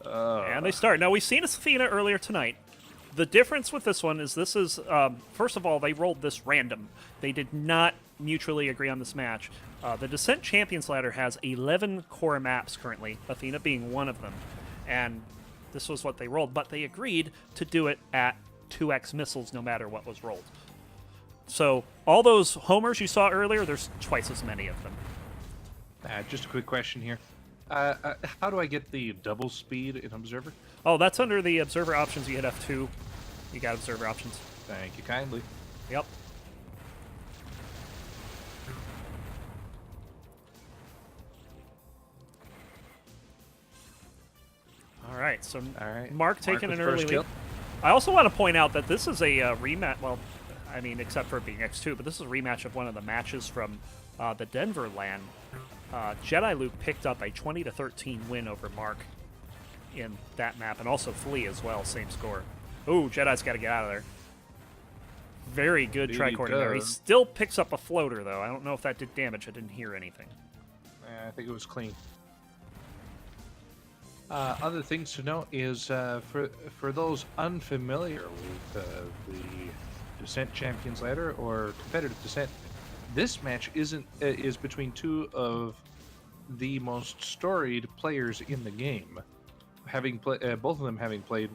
And they start. Now, we've seen Athena earlier tonight. The difference with this one is first of all, they rolled this random. They did not mutually agree on this match. The Descent Champions ladder has 11 core maps currently, Athena being one of them. And this was what they rolled, but they agreed to do it at 2x missiles no matter what was rolled. So all those homers you saw earlier, there's twice as many of them. Just a quick question here. How do I get the double speed in Observer? Oh, that's under the Observer options. You hit F2. You got Observer options. Thank you kindly. Yep. All right, so Mark taking an early lead. I also want to point out that this is a rematch. Well, I mean, except for it being X2, but this is a rematch of one of the matches from the Denver LAN. Jediluke picked up a 20-13 win over Mark in that map, and also Flea as well, same score. Ooh, Jedi's got to get out of there. Very good tricorder there. He still picks up a floater, though. I don't know if that did damage. I didn't hear anything. I think it was clean. Other things to note is for those unfamiliar with the Descent Champions ladder or competitive Descent, this match is between two of the most storied players in the game, both of them having played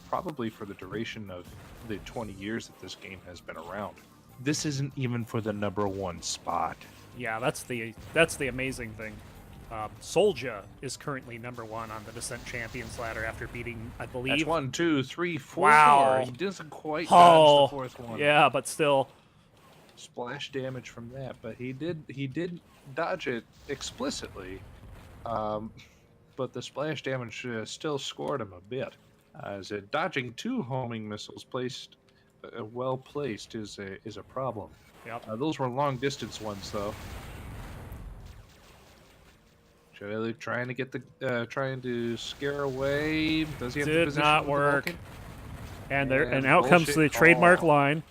probably for the duration of the 20 years that this game has been around. This isn't even for the #1 spot. Yeah, that's the amazing thing. Solja is currently #1 on the Descent Champions ladder after beating, I believe. That's 1, 2, 3, 4. Wow. He doesn't quite dodge the fourth one. Yeah, but still. Splash damage from that, but he did dodge it explicitly. But the splash damage still scored him a bit. As dodging 2 homing missiles placed, well placed, is a problem. Yep. Those were long distance ones though. Jediluke trying to get trying to scare away. Does he have the position? Did not work. And out comes the trademark line.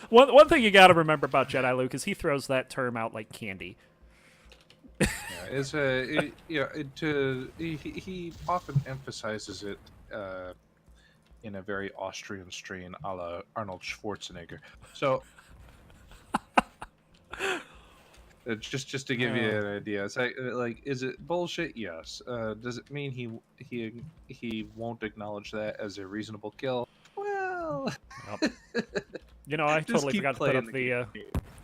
One thing you got to remember about Jediluke is he throws that term out like candy. He often emphasizes it in a very Austrian strain, a la Arnold Schwarzenegger. So. Just to give you an idea, it's like, is it bullshit? Yes. Does it mean he won't acknowledge that as a reasonable kill? Well, yep. You know, I totally forgot to put up the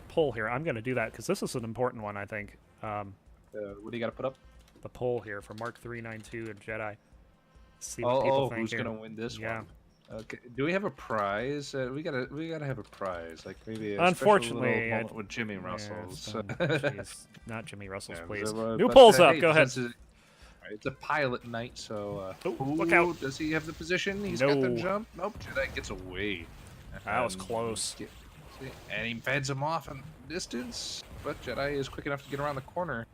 poll here. I'm going to do that because this is an important one, I think. What do you got to put up? The poll here for Mark392 and Jedi. See what people think who's here. going to win this one? Okay. Do we have a prize? We gotta have a prize, like maybe a unfortunately special little moment with Jimmy Russell's. Not Jimmy Russell's, please. So, New polls up. Hey, go ahead. It's a pilot night, so. Look out! Does he have the position? He's got the jump. Nope. Jedi gets away. That was close. And he feds him off in distance, but Jedi is quick enough to get around the corner.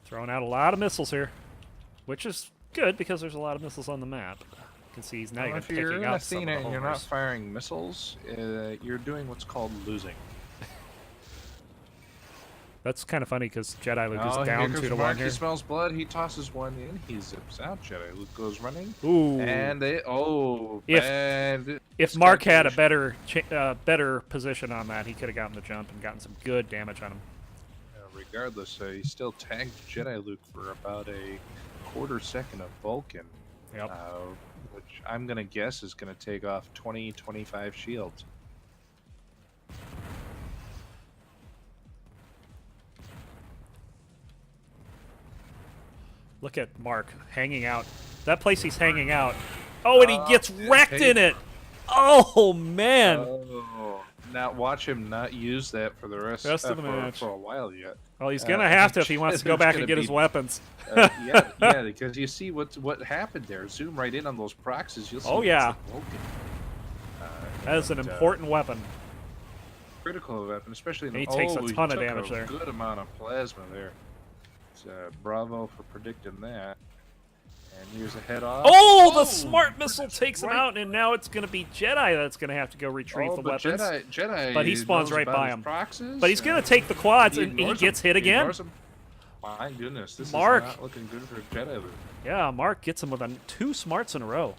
Throwing out a lot of missiles here. Which is good because there's a lot of missiles on the map. You can see he's not even picking up some of the homers. If you're in Athena and you're not firing missiles, you're doing what's called losing. That's kind of funny because Jediluke is down 2-1 here. He smells blood. He tosses one in. He zips out. Jediluke goes running. Ooh. And if Mark had a better position on that, he could have gotten the jump and gotten some good damage on him. Regardless, he still tagged Jediluke for about a quarter second of Vulcan. Yep. Which I'm going to guess is going to take off 20-25 shields. Look at Mark hanging out. That place he's hanging out. Oh, and he gets wrecked in it. Oh, man. Now watch him not use that for the rest of the match for a while yet. Well, he's gonna have to if he wants to go back and get his weapons. yeah, because you see what happened there. Zoom right in on those proxies. You'll see. Oh yeah. That is an important weapon. Critical weapon, especially. He takes a ton of damage there. Good amount of plasma there. So, bravo for predicting that. And here's a head off. Oh, the smart missile takes him out, and now it's going to be Jedi that's going to have to go retrieve the weapons. Jedi but he spawns right by him. Proxies, but he's going to take the quads, and he gets hit again. My goodness, this Mark. is not looking good for Jediluke. Yeah, Mark gets him with 2 smarts in a row.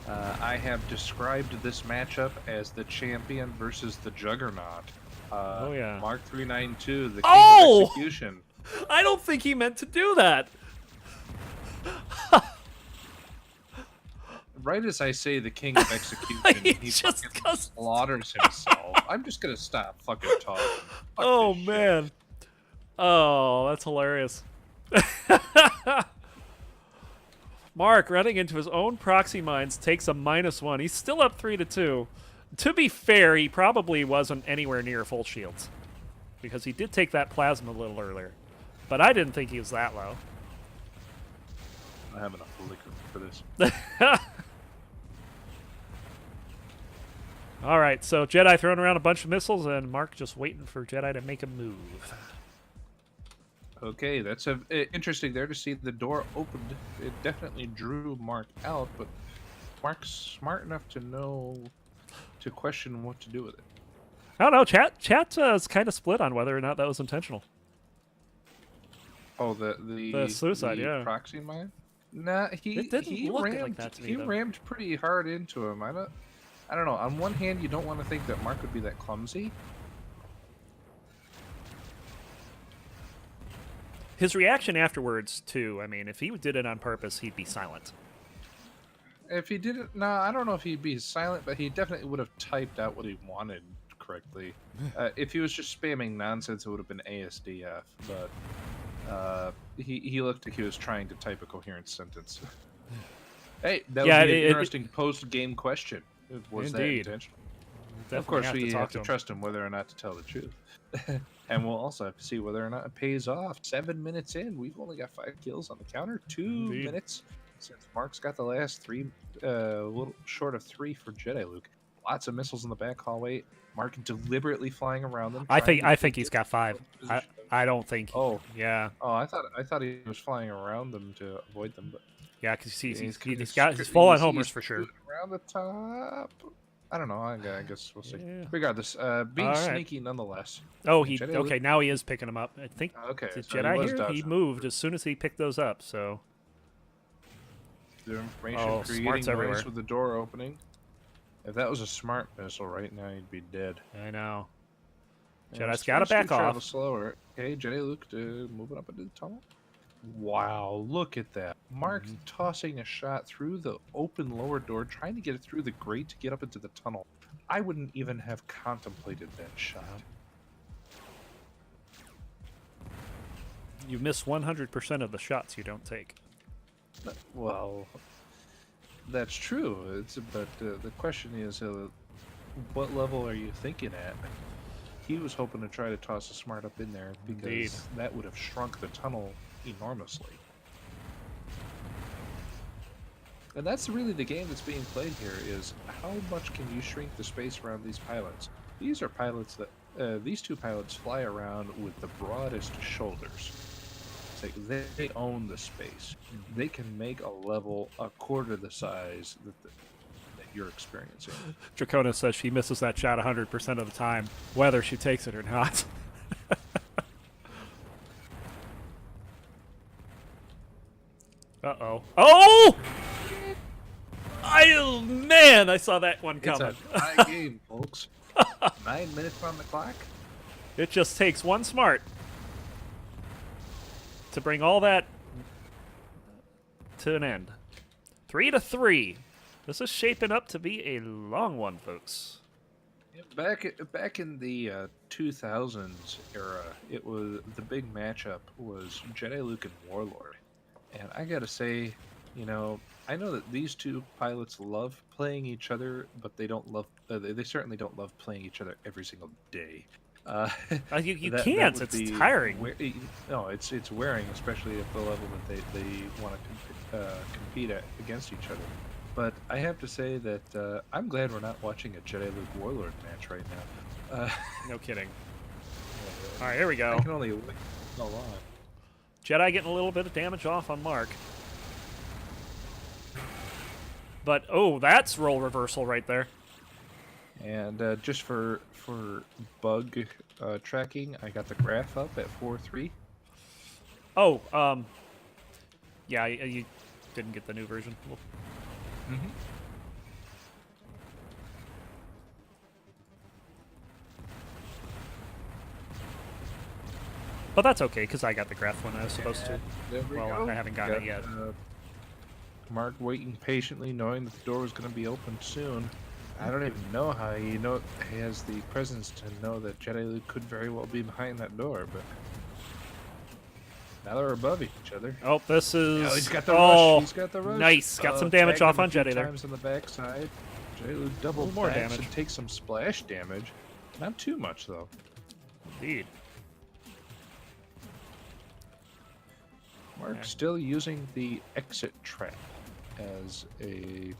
I have described this matchup as the champion versus the juggernaut. Oh, yeah. Mark392, the king Oh! of execution. I don't think he meant to do that. Right as I say the king of execution, he just fucking slaughters himself. I'm just gonna stop fucking talking. Fuck Oh, this shit. man. Oh, that's hilarious. Mark, running into his own proxy mines, takes a -1. He's still up 3-2. To be fair, he probably wasn't anywhere near full shields, because he did take that plasma a little earlier. But I didn't think he was that low. I have enough liquor for this. All right, so Jedi throwing around a bunch of missiles, and Mark just waiting for Jedi to make a move. Okay, that's interesting there to see the door opened. It definitely drew Mark out, but Mark's smart enough to know to question what to do with it. I don't know. Chat is kind of split on whether or not that was intentional. Oh, the suicide, the yeah. proxy mine. Nah, he look rammed like that to me, he though. rammed pretty hard into him. I don't know. On one hand, you don't want to think that Mark would be that clumsy. His reaction afterwards, too. I mean, if he did it on purpose, he'd be silent. If he didn't, no, I don't know if he'd be silent, but he definitely would have typed out what he wanted correctly. If he was just spamming nonsense, it would have been ASDF. But he looked like he was trying to type a coherent sentence. Hey, that would be an interesting post-game question. Was that intentional? Of course, we have to trust him whether or not to tell the truth. And we'll also have to see whether or not it pays off. 7 minutes in, we've only got 5 kills on the counter. 2 minutes since Mark's got the last 3, a little short of 3 for Jediluke. Lots of missiles in the back hallway. Mark deliberately flying around them. I think he's got 5. I don't think. Oh yeah. Oh, I thought he was flying around them to avoid them, but yeah, because he's full on homers for sure. Around the top. I don't know. I guess we'll see. Yeah. Regardless, being sneaky nonetheless. Oh, okay. Now he is picking them up. I think. Okay. The So Jedi here. He moved as soon as he picked those up. So. The information creating noise with the door opening. If that was a smart missile right now, you'd be dead. I know. Jedi's got to back off. Slower. Okay, Jediluke moving up into the tunnel. Wow, look at that. Mark tossing a shot through the open lower door, trying to get it through the grate to get up into the tunnel. I wouldn't even have contemplated that shot. You miss 100% of the shots you don't take. Well, that's true. But the question is, what level are you thinking at? He was hoping to try to toss a smart up in there because that would have shrunk the tunnel enormously. And that's really the game that's being played here, is how much can you shrink the space around these pilots? These are pilots that, these 2 pilots fly around with the broadest shoulders. It's like they own the space. They can make a level a quarter the size that you're experiencing. Dracona says she misses that shot 100% of the time, whether she takes it or not. Uh-oh. Oh! Man, I saw that one coming. It's a tie game, folks. 9 minutes on the clock. It just takes one smart to bring all that to an end. 3-3. This is shaping up to be a long one, folks. Back in the 2000s era, it was the big matchup was Jediluke and Warlord, and I gotta say, you know, I know that these 2 pilots love playing each other, but they don't love. They certainly don't love playing each other every single day. You can't. It's tiring. No, it's wearing, especially at the level that they want to compete against each other. But I have to say that I'm glad we're not watching a Jediluke Warlord match right now. No kidding. All right, here we go. I can only wait so long. Jedi getting a little bit of damage off on Mark. But, oh, that's role reversal right there. And just for bug tracking, I got the graph up at 4.3. Oh, yeah, you didn't get the new version. Well, Mm-hmm. but that's okay, because I got the graph when I was supposed to. There we Well, go. I haven't gotten it yet. Mark waiting patiently, knowing that the door was going to be opened soon. I don't even know how he has the presence to know that Jediluke could very well be behind that door, but now they're above each other. Oh, this is... Oh, he's got the rush. He's got the rush. Nice. Got some damage off on Jedi there. Times on the backside. Jediluke double more backs damage. and takes some splash damage. Not too much, though. Indeed. Mark still using the exit trap as a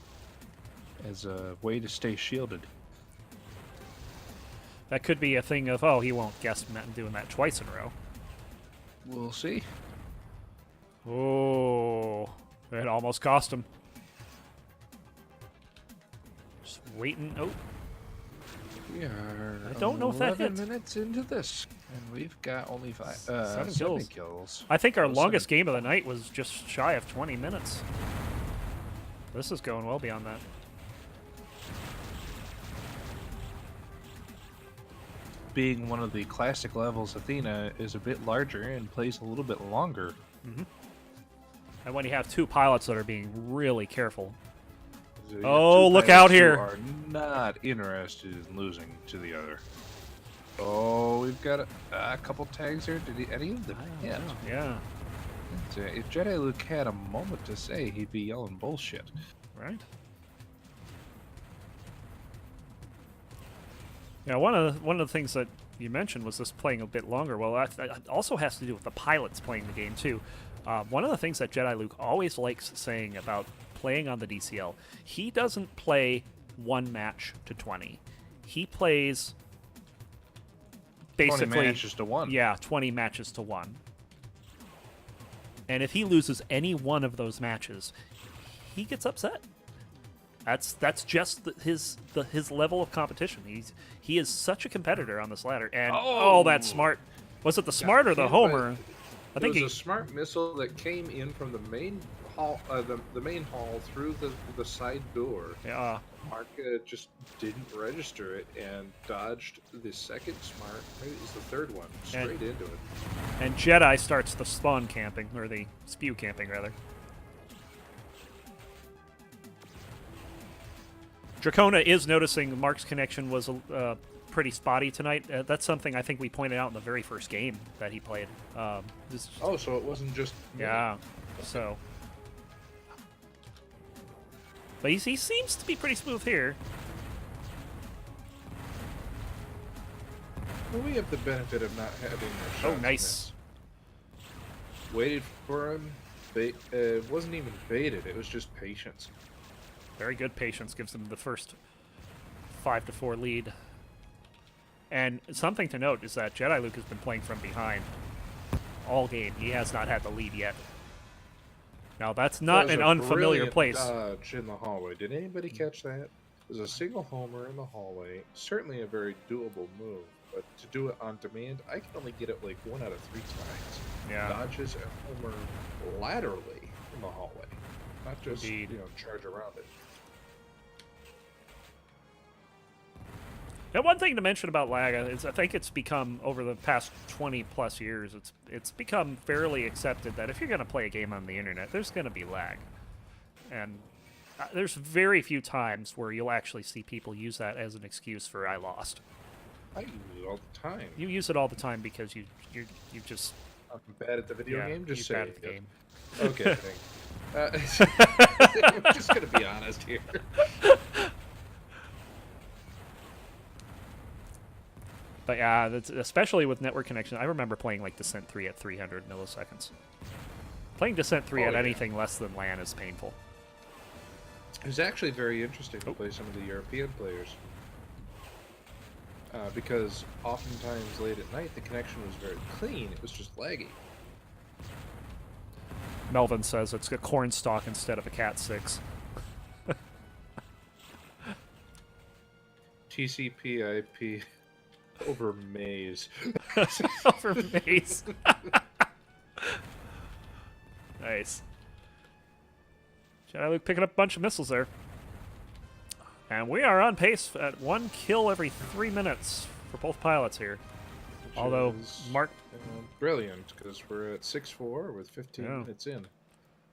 way to stay shielded. That could be a thing of, oh, he won't guess doing that twice in a row. We'll see. Oh, it almost cost him. Just waiting. Oh, We are I don't know if that 11 hit. minutes into this, and we've got only Seven seven kills. kills. I think our Oh, longest seven. game of the night was just shy of 20 minutes. This is going well beyond that. Being one of the classic levels, Athena is a bit larger and plays a little bit longer. Mm-hmm. And when you have two pilots that are being really careful. So, Oh, two look pilots out who here. Are not interested in losing to the other. Oh, we've got a couple tags here. Did any of them hit? Yeah, If Jediluke had a moment to say, he'd be yelling bullshit. right. Yeah, one of the things that you mentioned was this playing a bit longer. Well, that also has to do with the pilots playing the game too. One of the things that Jediluke always likes saying about playing on the DCL, he doesn't play one match to 20. He plays basically 20 matches to 1. Yeah, 20 matches to 1. And if he loses any one of those matches, he gets upset. That's just his level of competition. He is such a competitor on this ladder. And oh, that's smart. Was it the smart or the homer? I think it was a smart missile that came in from the main hall, the main hall through the side door. Yeah. Mark just didn't register it and dodged the second smart. Maybe it was the third one, straight into it. And Jedi starts the spawn camping, or the spew camping rather. Dracona is noticing Mark's connection was pretty spotty tonight. That's something I think we pointed out in the very first game that he played. So it wasn't just me. Yeah. So, but he seems to be pretty smooth here. Well, we have the benefit of not having our shots Nice. miss. Waited for him. It wasn't even baited. It was just patience. Very good patience gives him the first 5-4 lead. And something to note is that Jediluke has been playing from behind all game. He has not had the lead yet. Now that's not an unfamiliar place. Dodge in the hallway. Did anybody catch that? There's a single homer in the hallway. Certainly a very doable move, but to do it on demand, I can only get it like 1 out of 3 times. Yeah. Dodges and homer laterally in the hallway, not just Indeed. charge around it. Now, one thing to mention about lag is I think it's become, over the past 20-plus years, it's become fairly accepted that if you're going to play a game on the internet, there's going to be lag. And there's very few times where you'll actually see people use that as an excuse for I lost. I use it all the time. You use it all the time because you just... I'm bad at the video game, just you're saying. bad at the game. Okay, thanks. I'm just going to be honest here. But yeah, especially with network connection, I remember playing like Descent 3 at 300 milliseconds. Playing Descent 3 at anything less than LAN is painful. It was actually very interesting to play some of the European players. Because oftentimes late at night, the connection was very clean. It was just laggy. Melvin says it's a corn stalk instead of a Cat 6. TCP/IP over maze. Over maze. Nice. Jediluke picking up a bunch of missiles there. And we are on pace at 1 kill every 3 minutes for both pilots here. Which Although, is, Mark... brilliant, because we're at 6-4 with 15 Yeah. minutes in.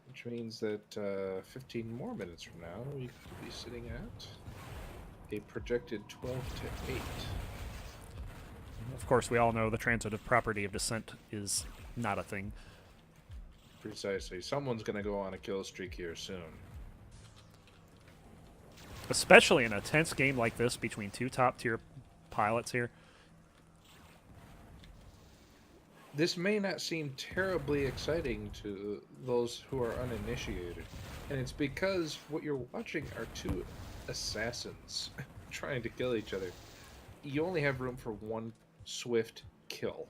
Which means that 15 more minutes from now, we could be sitting at a projected 12 to 8. Of course, we all know the transitive property of descent is not a thing. Precisely. Someone's going to go on a kill streak here soon. Especially in a tense game like this between two top-tier pilots here. This may not seem terribly exciting to those who are uninitiated, and it's because what you're watching are two assassins trying to kill each other. You only have room for one swift kill.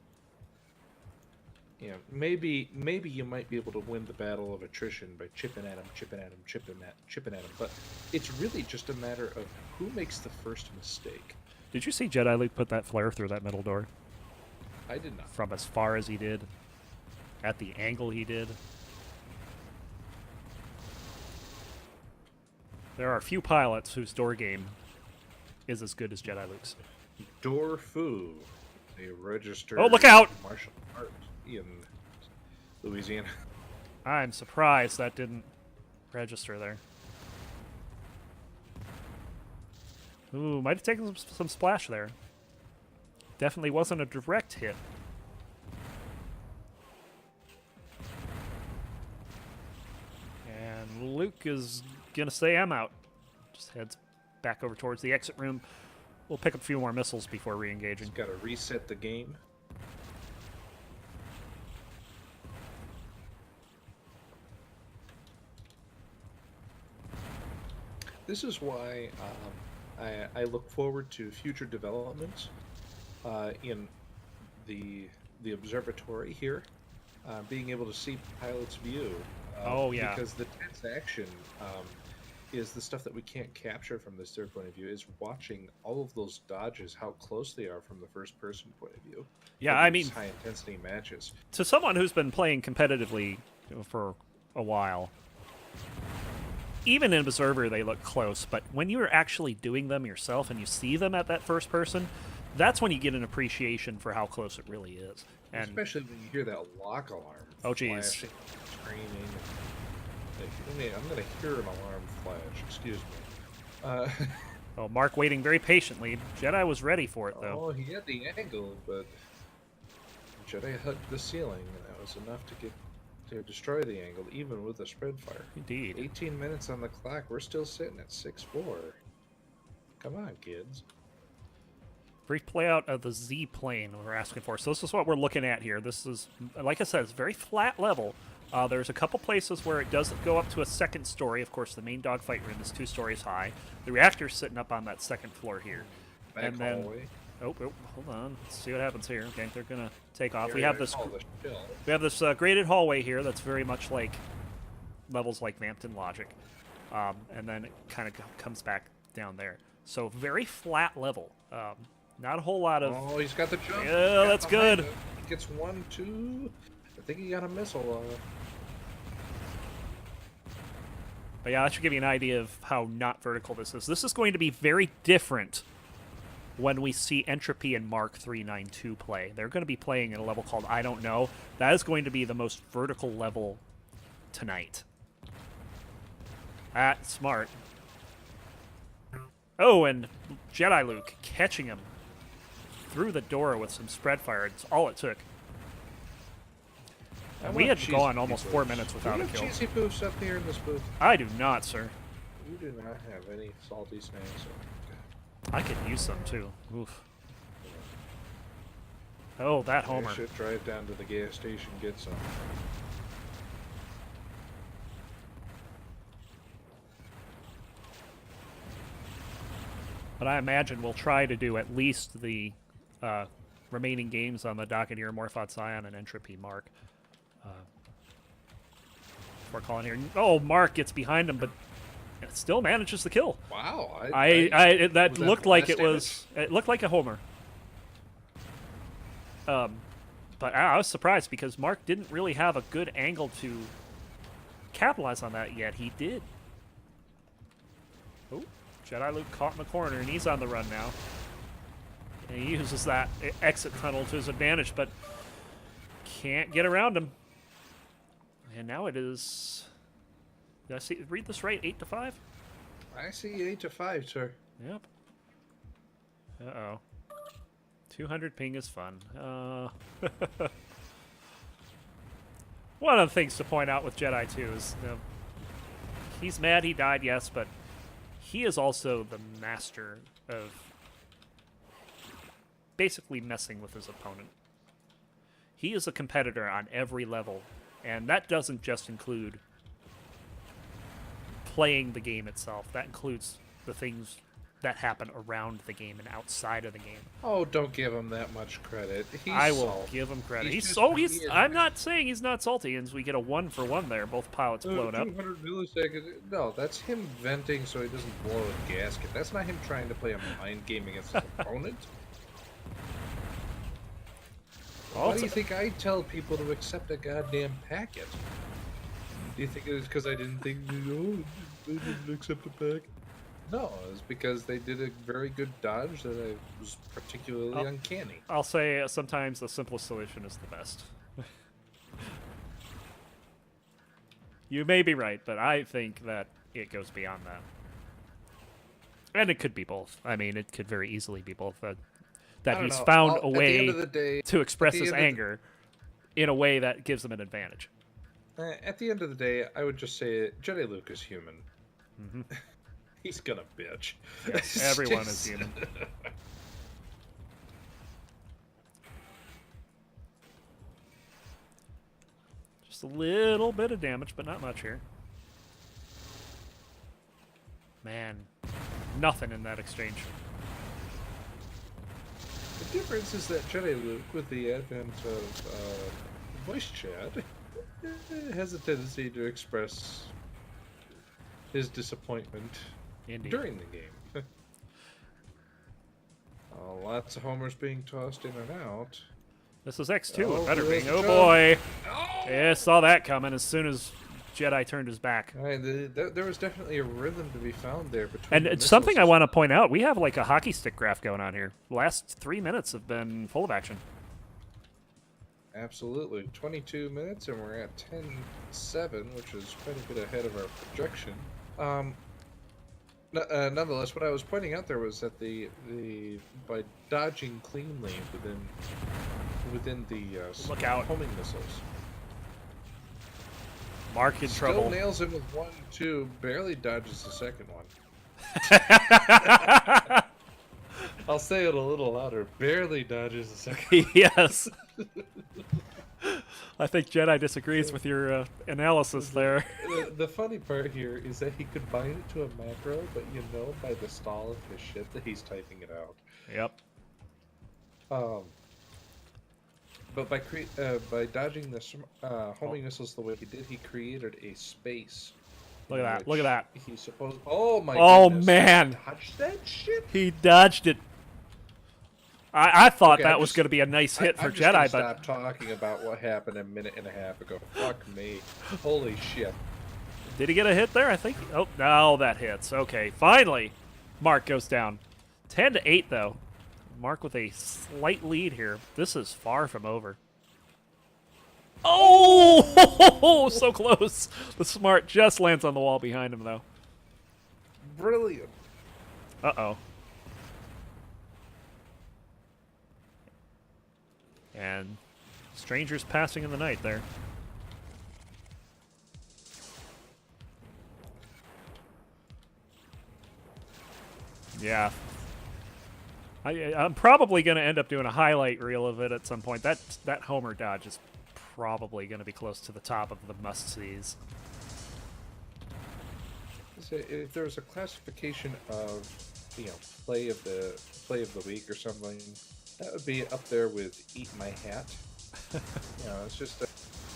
You know, maybe you might be able to win the battle of attrition by chipping at him, chipping at him, but it's really just a matter of who makes the first mistake. Did you see Jediluke put that flare through that middle door? I did not. From as far as he did, at the angle he did. There are few pilots whose door game is as good as Jediluke's. Door Fu, a registered Oh, look out! martial art in Louisiana. I'm surprised that didn't register there. Ooh, might have taken some splash there. Definitely wasn't a direct hit. And Luke is gonna say, I'm out. Just heads back over towards the exit room. We'll pick up a few more missiles before re-engaging. Got to reset the game. This is why I look forward to future developments in the observatory here, being able to see pilot's view. Oh, yeah. Because the tense action is the stuff that we can't capture from this third point of view, is watching all of those dodges, how close they are from the first person point of view. Yeah, I mean, high intensity matches. To someone who's been playing competitively for a while, even in Observer they look close, but when you're actually doing them yourself and you see them at that first person, that's when you get an appreciation for how close it really is. And especially when you hear that lock alarm. Oh, geez. Flashing, screaming. I'm going to hear an alarm flash. Excuse me. oh, Mark waiting very patiently. Jedi was ready for it, though. Oh, he had the angle, but Jedi hugged the ceiling, and that was enough to destroy the angle, even with a spread fire. Indeed. 18 minutes on the clock. We're still sitting at 6-4. Come on, kids. Brief playout of the Z plane we're asking for. So this is what we're looking at here. This is, like I said, it's very flat level. There's a couple places where it does go up to a second story. Of course, the main dogfight room is 2 stories high. The reactor's sitting up on that second floor here. Back and then, hallway. oh, hold on. Let's see what happens here. Okay, they're gonna take off. Here We have this graded hallway here that's very much like levels like Vampton Logic, and then it kind of comes back down there. So very flat level. Not a whole lot of. Oh, he's got the jump. Yeah, that's good. He gets 1, 2. I think he got a missile on it. But yeah, that should give you an idea of how not vertical this is. This is going to be very different when we see Entropy and Mark392 play. They're going to be playing at a level called I Don't Know. That is going to be the most vertical level tonight. Smart. Oh, and Jediluke catching him through the door with some spread fire. It's all it took. And we had gone almost 4 minutes without a kill. Do you have cheesy poofs up here in this booth? I do not, sir. You do not have any salty snacks. I could use some, too. Oof. Oh, that homer. I should drive down to the gas station and get some. But I imagine we'll try to do at least the remaining games on the docket here, Morphot Scion and Entropy Mark. Before calling here. Oh, Mark gets behind him, but And it still manages the kill. Wow. That looked like it was. It looked like a homer. But I was surprised because Mark didn't really have a good angle to capitalize on that yet. He did. Oh, Jediluke caught in the corner, and he's on the run now. And he uses that exit tunnel to his advantage, but can't get around him. And now it is... Did I read this right? 8-5? I see 8-5, sir. Yep. Uh-oh. 200 ping is fun. One of the things to point out with Jedi, too, is he's mad he died, yes, but he is also the master of basically messing with his opponent. He is a competitor on every level, and that doesn't just include playing the game itself. That includes the things that happen around the game and outside of the game. Oh, don't give him that much credit. I will give him credit. I'm not saying he's not salty, and we get a 1-for-1 there. Both pilots blown up. 200 milliseconds. No, that's him venting so he doesn't blow a gasket. That's not him trying to play a mind game against his opponent. Why do you think I tell people to accept a goddamn packet? Do you think it was because I didn't think, they didn't accept a packet? No, it's because they did a very good dodge that was particularly uncanny. I'll say sometimes the simplest solution is the best. You may be right, but I think that it goes beyond that. And it could be both. I mean, it could very easily be both. That he's found a way to express his anger in a way that gives him an advantage. At the end of the day, I would just say Jediluke is human. Mm-hmm. He's gonna bitch. Yes, everyone is human. Just a little bit of damage, but not much here. Man, nothing in that exchange. The difference is that Jediluke, with the advent of voice chat, has a tendency to express his disappointment during the game. Lots of homers being tossed in and out. This is X2. It better be. Oh boy! Oh! Yeah, saw that coming as soon as Jedi turned his back. There was definitely a rhythm to be found there. Between and something I want to point out, we have like a hockey stick graph going on here. The last 3 minutes have been full of action. Absolutely. 22 minutes, and we're at 10-7, which is quite a bit ahead of our projection. Nonetheless, what I was pointing out there was that by dodging cleanly within the look out homing missiles, Mark in trouble. Still nails him with 1-2, barely dodges the second one. I'll say it a little louder. Barely dodges the second. Yes. I think Jedi disagrees with your analysis there. The funny part here is that he could bind it to a macro, but you know by the stall of his shit that he's typing it out. Yep. But by dodging the homing missiles the way he did, he created a space. Look at that! Look at that! He supposed. Oh my! Oh goodness. man! He dodged that shit. He dodged it. I thought that was going to be a nice hit for Jedi, but stop talking about what happened a minute and a half ago. Fuck me! Holy shit! Did he get a hit there? I think. Oh, no, that hits. Okay, finally, Mark goes down. 10-8 though. Mark with a slight lead here. This is far from over. Oh, so close. The smart just lands on the wall behind him though. Brilliant. Uh-oh. And strangers passing in the night there. Yeah. I'm probably going to end up doing a highlight reel of it at some point. That homer dodge is probably going to be close to the top of the must-sees. So if there was a classification of, play of the week or something, that would be up there with Eat My Hat. It's just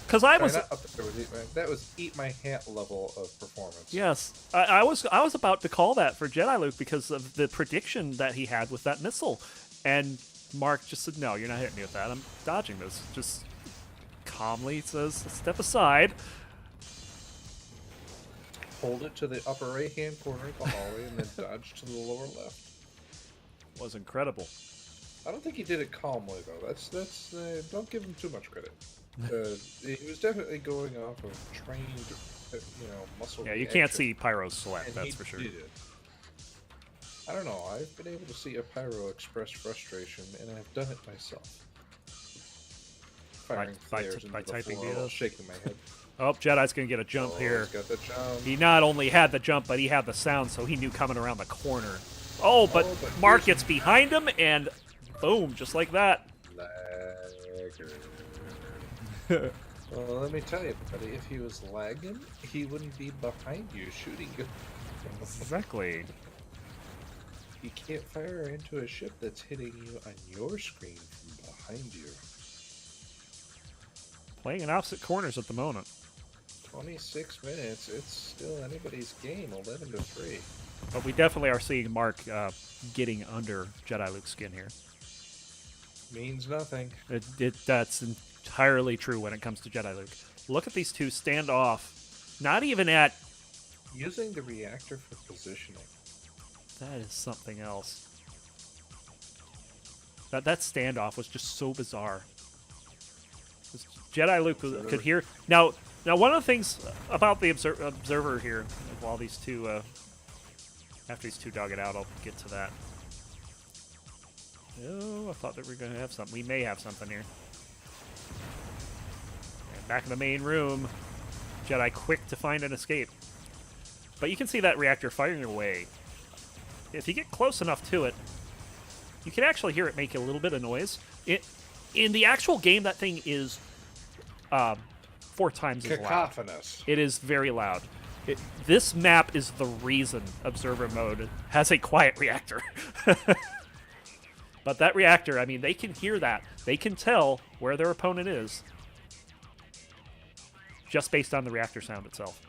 Because I was not up there with that was eat my hat level of performance. Yes, I was about to call that for Jediluke because of the prediction that he had with that missile, and Mark just said, "No, you're not hitting me with that. I'm dodging this." Just calmly says, "Step aside." Hold it to the upper right-hand corner of the hallway, and then dodge to the lower left. Was incredible. I don't think he did it calmly though. That's don't give him too much credit. He was definitely going off of trained, muscle. Yeah, you can't see Pyro's sweat, and that's for sure. Did it. I don't know. I've been able to see a Pyro express frustration, and I've done it myself. Firing flares into the typing floor, data. shaking my head. Oh, Jedi's gonna get a jump here. He's got the jump. He not only had the jump, but he had the sound, so he knew coming around the corner. Oh, but Mark gets behind him, and boom, just like that. Well, let me tell you, buddy, if he was lagging, he wouldn't be behind you shooting you. Exactly. You can't fire into a ship that's hitting you on your screen from behind you. Playing in opposite corners at the moment. 26 minutes, it's still anybody's game, 11-3. But we definitely are seeing Mark getting under Jediluke's skin here. Means nothing. That's entirely true when it comes to Jediluke. Look at these two stand off. Not even at... Using the reactor for positioning. That is something else. That standoff was just so bizarre. Jediluke could hear... Now, one of the things about the observer here, while these two... after these two dog it out, I'll get to that. Oh, I thought that we were going to have something. We may have something here. And back in the main room, Jedi quick to find an escape. But you can see that reactor firing away. If you get close enough to it, you can actually hear it make a little bit of noise. In the actual game, that thing is 4 times as loud. Cacophonous. It is very loud. This map is the reason Observer Mode has a quiet reactor. But that reactor, I mean, they can hear that. They can tell where their opponent is just based on the reactor sound itself.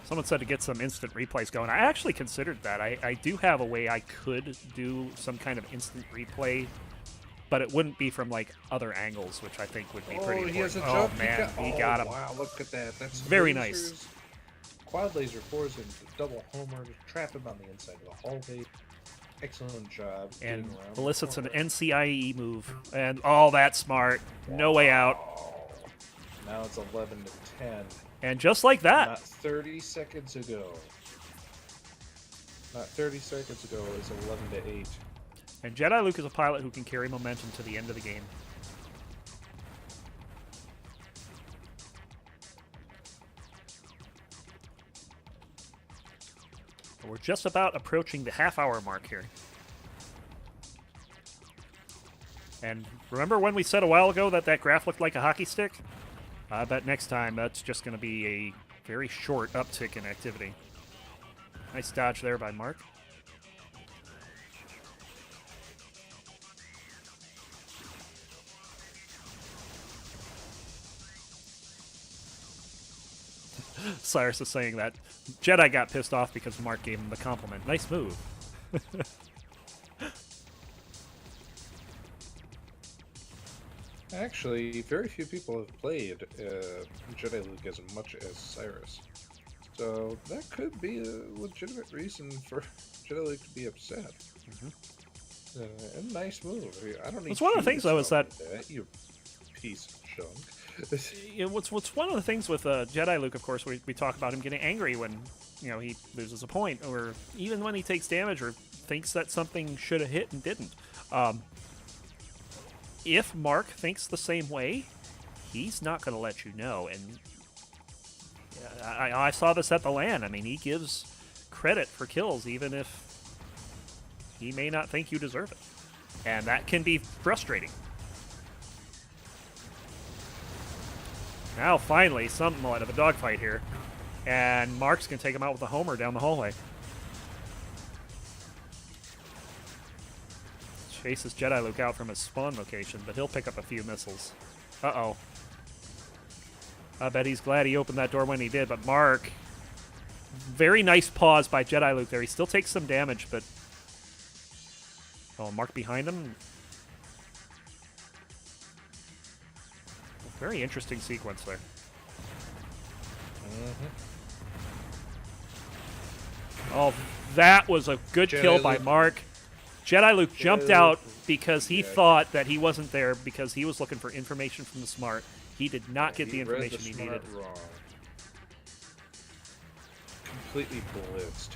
Someone said to get some instant replays going. I actually considered that. I do have a way I could do some kind of instant replay, but it wouldn't be from like other angles, which I think would be pretty important. He has a oh jump. man, he got him. Wow, look at that. That's very lasers. Nice. Quad laser fours and double homer to trap him on the inside of the hallway. Excellent job. And elicits an NCIE move. And that's smart. No way out. Now it's 11-10. And just like that. Not 30 seconds ago. Not 30 seconds ago, it was 11-8. And Jediluke is a pilot who can carry momentum to the end of the game. We're just about approaching the half-hour mark here. And remember when we said a while ago that graph looked like a hockey stick? I bet next time that's just going to be a very short uptick in activity. Nice dodge there by Mark. Cyrus is saying that Jedi got pissed off because Mark gave him the compliment. Nice move. Actually, very few people have played Jediluke as much as Cyrus. So that could be a legitimate reason for Jediluke to be upset. A nice move. I don't need. It's one of the things though is that you piece of junk. What's one of the things with Jediluke, of course, we talk about him getting angry when he loses a point, or even when he takes damage or thinks that something should have hit and didn't. If Mark thinks the same way, he's not going to let you know. And I saw this at the LAN. I mean, he gives credit for kills even if he may not think you deserve it, and that can be frustrating. Now, finally, somewhat of a dogfight here. And Mark's going to take him out with a homer down the hallway. Chases Jediluke out from his spawn location, but he'll pick up a few missiles. Uh-oh. I bet he's glad he opened that door when he did, but Mark... Very nice pause by Jediluke there. He still takes some damage, but... Oh, Mark behind him. Very interesting sequence there. Oh, that was a good kill by Mark. Jediluke jumped out because he thought that he wasn't there because he was looking for information from the smart. He did not get the information he needed. Wrong. Completely blitzed.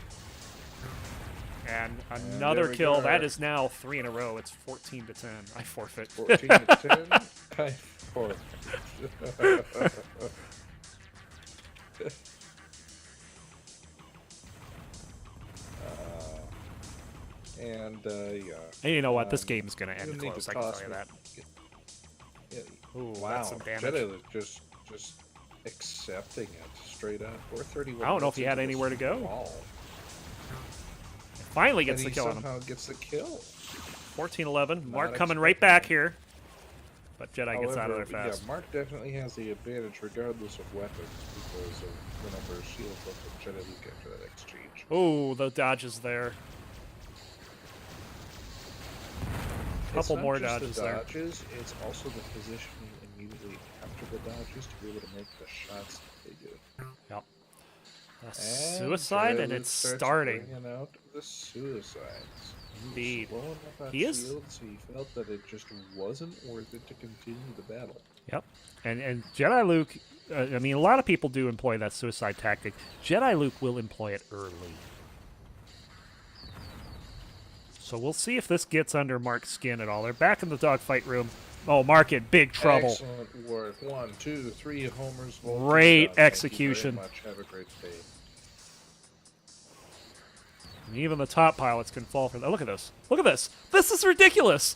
And another kill. That is now 3 in a row. It's 14 to 10. I forfeit. 14 to 10. I forfeit. Yeah. And you know what? This game is going to end close. I can tell you that. Ooh, wow. that's some damage. Jediluke just accepting it straight up. 431. I don't know if he had anywhere to go. Finally gets the kill on him. Somehow gets the kill. 14-11. Mark coming right back here. But Jedi gets out of there fast. Yeah, Mark definitely has the advantage regardless of weapons because of the number of shields left on Jediluke after that exchange. Oh, the dodges there. Couple more dodges there. It's also the positioning immediately after the dodges to be able to make the shots that they do. Yep. Suicide, and it's starting. Bringing out the suicides. Indeed. He is. Shields, he felt that it just wasn't worth it to continue the battle. Yep. And Jediluke, I mean, a lot of people do employ that suicide tactic. Jediluke will employ it early. So we'll see if this gets under Mark's skin at all. They're back in the dogfight room. Oh, Mark in big trouble. Excellent work. 1, 2, 3 homers. Great execution. Thank you very much. Have a great day. And even the top pilots can fall for that. Look at this. Look at this. This is ridiculous.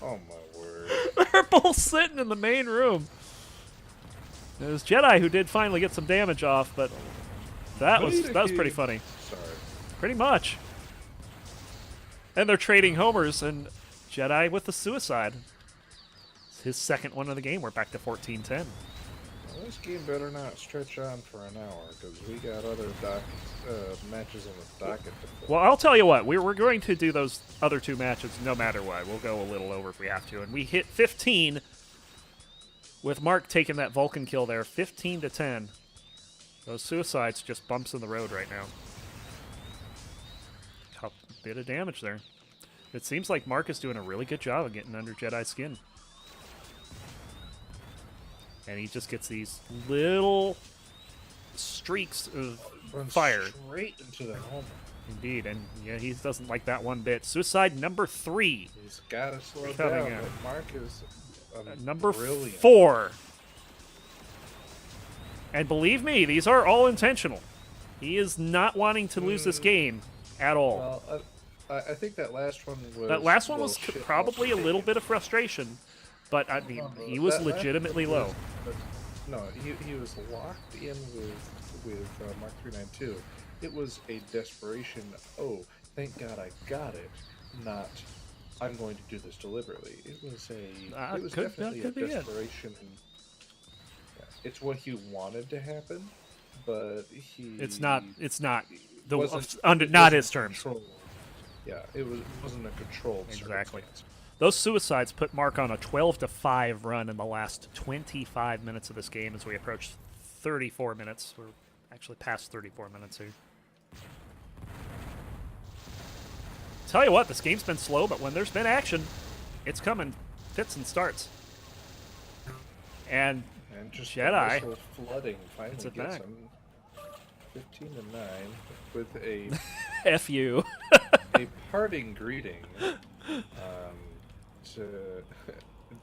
Oh, my word. They're both sitting in the main room. It was Jedi who did finally get some damage off, but that was pretty funny. Sorry. Pretty much. And they're trading homers, and Jedi with the suicide. It's his second one of the game. We're back to 14-10. Well, this game better not stretch on for an hour, because we got other matches on the docket. Well, I'll tell you what. We're going to do those other 2 matches no matter what. We'll go a little over if we have to. And we hit 15 with Mark taking that Vulcan kill there. 15 to 10. Those suicides just bumps in the road right now. A bit of damage there. It seems like Mark is doing a really good job of getting under Jedi's skin. And he just gets these little streaks of fire. Straight into the homer. Indeed, and yeah, he doesn't like that one bit. Suicide number 3. He's got to slow down. Mark is number brilliant. 4. And believe me, these are all intentional. He is not wanting to lose this game at all. Well, I think that last one was... That last one was probably a little bit of frustration, but I mean, he was legitimately low. No, he was locked in with Mark392. It was a desperation, oh, thank God I got it, not I'm going to do this deliberately. It was definitely a desperation. Yeah, it's what he wanted to happen, but It's not not his terms. Controlled. Yeah, it wasn't a controlled exactly. circumstance. Those suicides put Mark on a 12-5 run in the last 25 minutes of this game as we approach 34 minutes. We're actually past 34 minutes here. Tell you what, this game's been slow, but when there's been action, it's coming fits and starts. And just Jedi flooding finally gets him 15 to 9 with a F you. a parting greeting to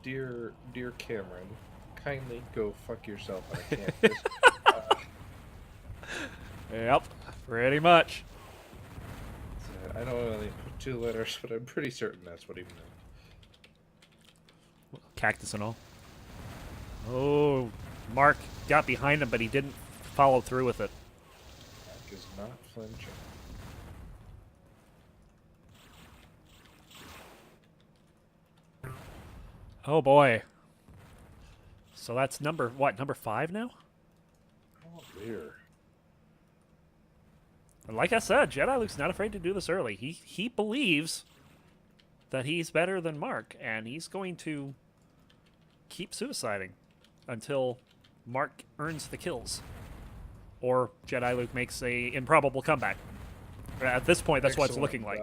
dear Cameron. Kindly go fuck yourself on a campus. Yep, pretty much. I know I only put 2 letters, but I'm pretty certain that's what he meant. Cactus and all. Oh, Mark got behind him, but he didn't follow through with it. Mark is not flinching. Oh boy. So that's number 5 now? Oh dear. And like I said, Jediluke's not afraid to do this early. He believes that he's better than Mark, and he's going to keep suiciding until Mark earns the kills. Or Jediluke makes a improbable comeback. At this point, that's what it's looking like.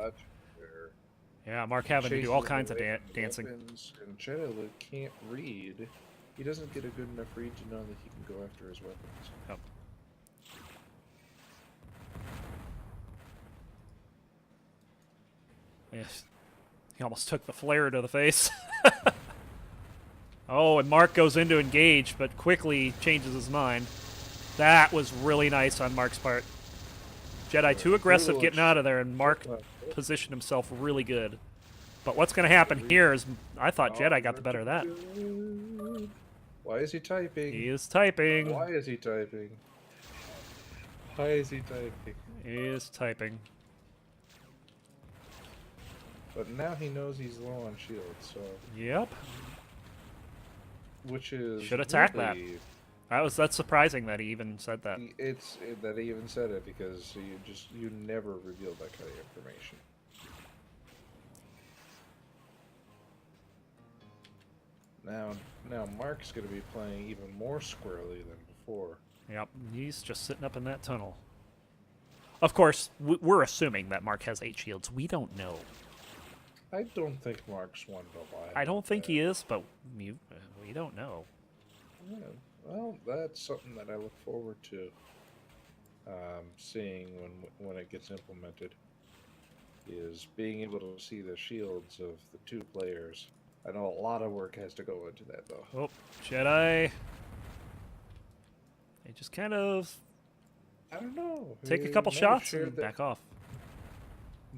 Yeah, Mark having to do all kinds of dancing. And Jediluke can't read. He doesn't get a good enough read to know that he can go after his weapons. Yep. Yes. He almost took the flare to the face. Oh, and Mark goes in to engage, but quickly changes his mind. That was really nice on Mark's part. Jedi too aggressive getting out of there, and Mark positioned himself really good. But what's going to happen here is I thought Jedi got the better of that. Why is he typing? He is typing. Why is he typing? Why is he typing? He is typing. But now he knows he's low on shield, so... Yep. Which is... Should attack that. That's surprising that he even said that. That he even said it, because you never revealed that kind of information. Now Mark's going to be playing even more squarely than before. Yep, he's just sitting up in that tunnel. Of course, we're assuming that Mark has 8 shields. We don't know. I don't think Mark's one to lie. I don't think he is, but we don't know. Yeah, well, that's something that I look forward to seeing when it gets implemented. Is being able to see the shields of the 2 players. I know a lot of work has to go into that, though. Oh, Jedi. They just kind of... I don't know. Take a couple shots and back off.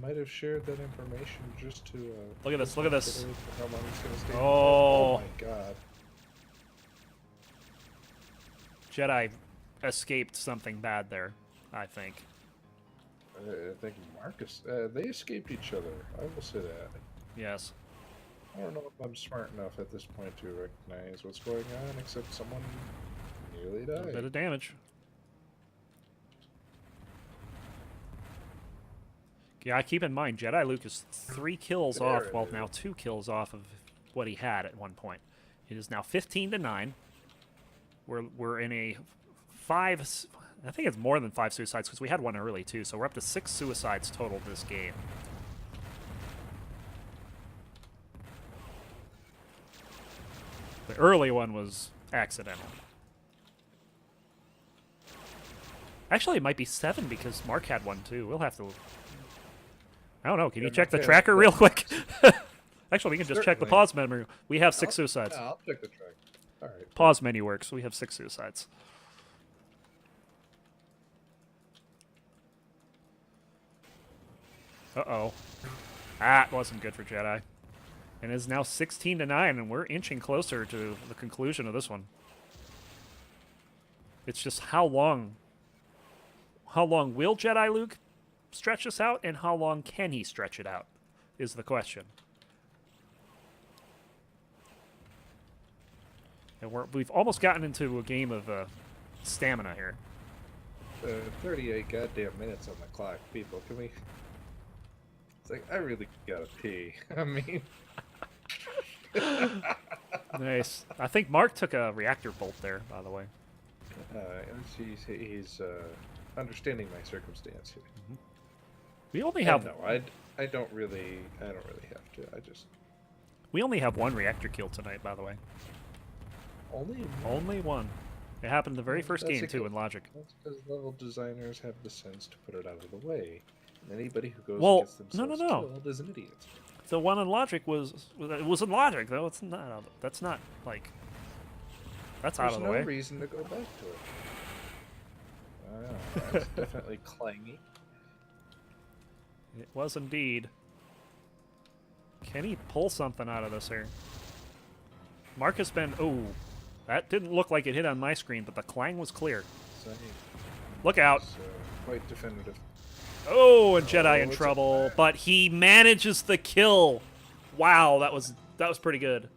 Might have shared that information just to... look at this, look at this. How long it's gonna stay. Oh. Oh my god. Jedi escaped something bad there, I think. I think Marcus... they escaped each other. I will say that. Yes. I don't know if I'm smart enough at this point to recognize what's going on, except someone nearly died. A bit of damage. Yeah, keep in mind, Jediluke is 3 kills off, well, now 2 kills off of what he had at one point. It is now 15-9. We're in a 5... I think it's more than 5 suicides, because we had one early, too, so we're up to 6 suicides total this game. The early one was accidental. Actually, it might be 7, because Mark had one, too. We'll have to... I don't know. Can you check the tracker real quick? Actually, we can just check the pause menu. We have 6 suicides. Yeah, I'll check the tracker. All right. Pause menu works. We have 6 suicides. Uh-oh. That wasn't good for Jedi. And it's now 16-9, and we're inching closer to the conclusion of this one. It's just how long will Jediluke stretch this out, and how long can he stretch it out, is the question. And we've almost gotten into a game of stamina here. 38 goddamn minutes on the clock, people. Can we... It's like, I really gotta pee. I mean... Nice. I think Mark took a reactor bolt there, by the way. He's understanding my circumstance here. Mm-hmm. We only have... No, I don't really have to. We only have 1 reactor kill tonight, by the way. Only one. It happened the very first game, too, in Logic. That's because level designers have the sense to put it out of the way. And anybody who goes against themselves killed is an idiot. The one in Logic was in Logic, though. It's not. That's not, like... That's out of the way. There's no reason to go back to it. That's definitely clangy. It was indeed. Can he pull something out of this here? Mark has been... Oh, that didn't look like it hit on my screen, but the clang was clear. Same. Look out. It's, quite definitive. Oh, and Jedi in trouble, but he manages the kill. Wow, that was pretty good.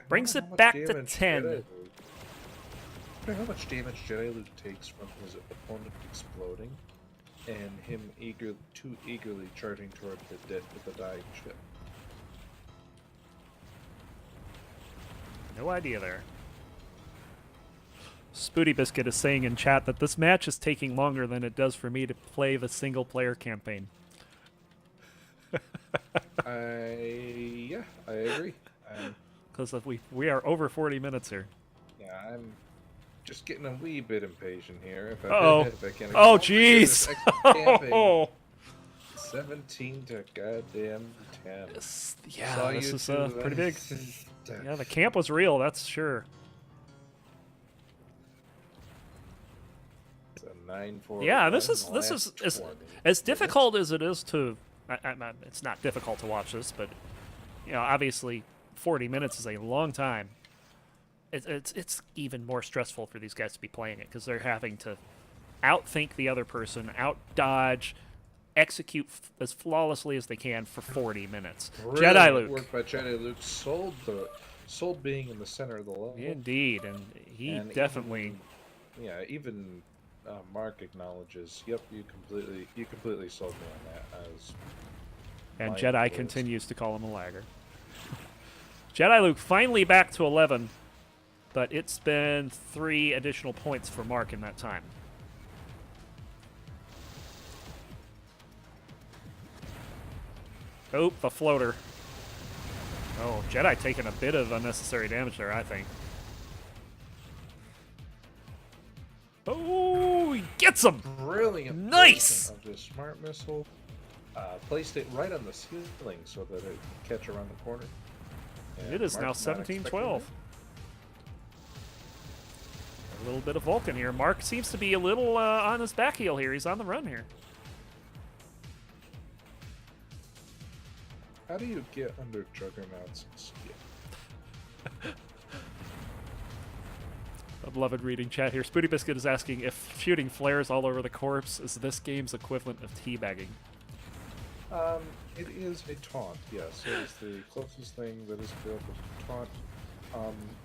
Brings it back to 10. How much damage Jediluke takes from his opponent exploding, and him too eagerly charging toward the dying ship. No idea there. Spooty Biscuit is saying in chat that this match is taking longer than it does for me to play the single-player campaign. Yeah, I agree. Because we are over 40 minutes here. Yeah, I'm just getting a wee bit impatient here. If I can. Oh, jeez! 17 to goddamn 10. This is pretty big. Yeah, the camp was real, that's sure. It's a 9-4. Yeah, this is as difficult as it is to. It's not difficult to watch this, but obviously, 40 minutes is a long time. It's even more stressful for these guys to be playing it because they're having to outthink the other person, outdodge, execute as flawlessly as they can for 40 minutes. Jediluke. Work by Jediluke sold being in the center of the level. Indeed, and he definitely. Even Mark acknowledges. Yep, you completely sold me on that. And Jedi continues to call him a lagger. Jediluke finally back to 11, but it's been 3 additional points for Mark in that time. Oh, the floater. Oh, Jedi taking a bit of unnecessary damage there, I think. Oh, he gets him! Brilliant. Nice! Of this smart missile. Placed it right on the ceiling so that it could catch around the corner. And it is now Mark's not 17-12. A little bit of Vulcan here. Mark seems to be a little on his back heel here. He's on the run here. How do you get under Juggernaut's skin? A beloved reading chat here. Spooty Biscuit is asking if shooting flares all over the corpse is this game's equivalent of teabagging. It is a taunt, yes. It is the closest thing that is available to taunt.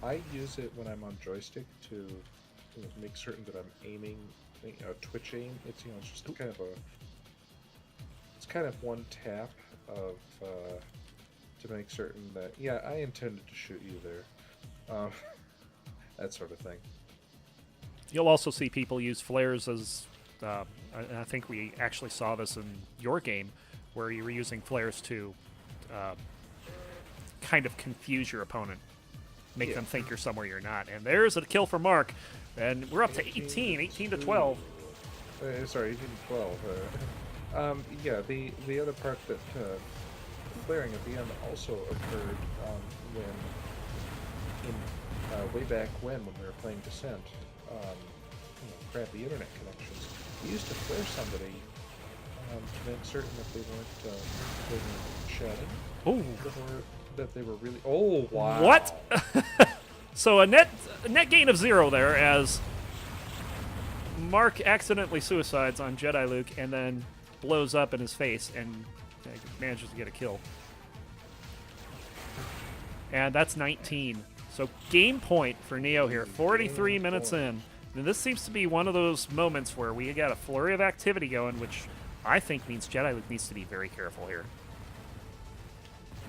I use it when I'm on joystick to make certain that I'm aiming, twitch aim. It's just it's kind of one tap of to make certain that I intended to shoot you there. That sort of thing. You'll also see people use flares as I think we actually saw this in your game, where you were using flares to kind of confuse your opponent, make them think you're somewhere you're not. And there's a kill for Mark, and we're up to 18 to 12. Sorry, 18 to 12. The other part that flaring at the end also occurred way back when we were playing Descent. Crappy internet connections. We used to flare somebody to make certain that they weren't chatting. Oh, that they were really. Oh wow! What? So a net gain of 0 there as Mark accidentally suicides on Jediluke and then blows up in his face and manages to get a kill. And that's 19. So game point for Neo here. 43 minutes in. And this seems to be one of those moments where we got a flurry of activity going, which I think means Jediluke needs to be very careful here.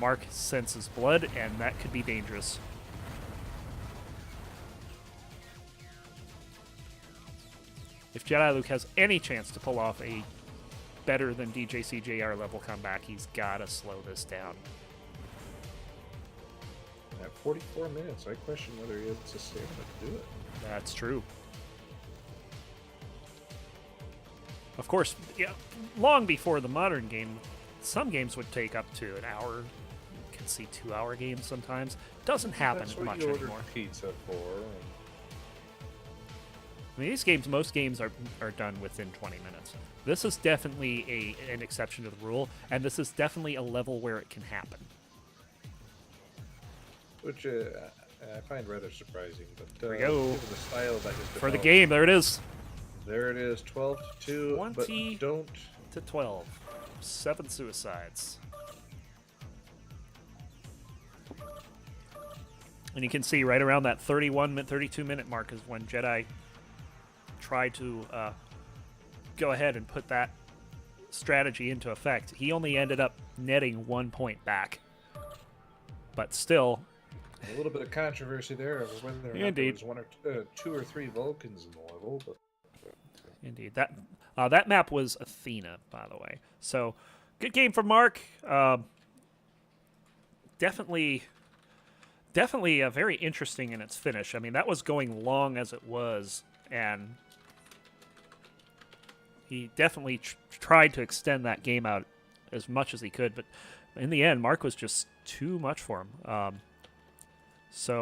Mark senses blood, and that could be dangerous. If Jediluke has any chance to pull off a better than DJCJR level comeback, he's got to slow this down. At 44 minutes, I question whether he has the stamina to do it. That's true. Of course, long before the modern game, some games would take up to an hour. You can see 2-hour games sometimes. Doesn't happen much anymore. Ordered pizza for. I mean, most games are done within 20 minutes. This is definitely an exception to the rule, and this is definitely a level where it can happen. Which I find rather surprising. But there we go. Given the style that is for the game, there it is. There it is, 12 to 2. 20 but don't to 12. 7 suicides. And you can see right around that 32-minute mark is when Jedi tried to go ahead and put that strategy into effect. He only ended up netting 1 point back. But still... A little bit of controversy there over whether or not there was one or two or three Vulcans in the level. But... Indeed. That map was Athena, by the way. So, good game from Mark. Definitely very interesting in its finish. I mean, that was going long as it was, and he definitely tried to extend that game out as much as he could, but in the end, Mark was just too much for him. So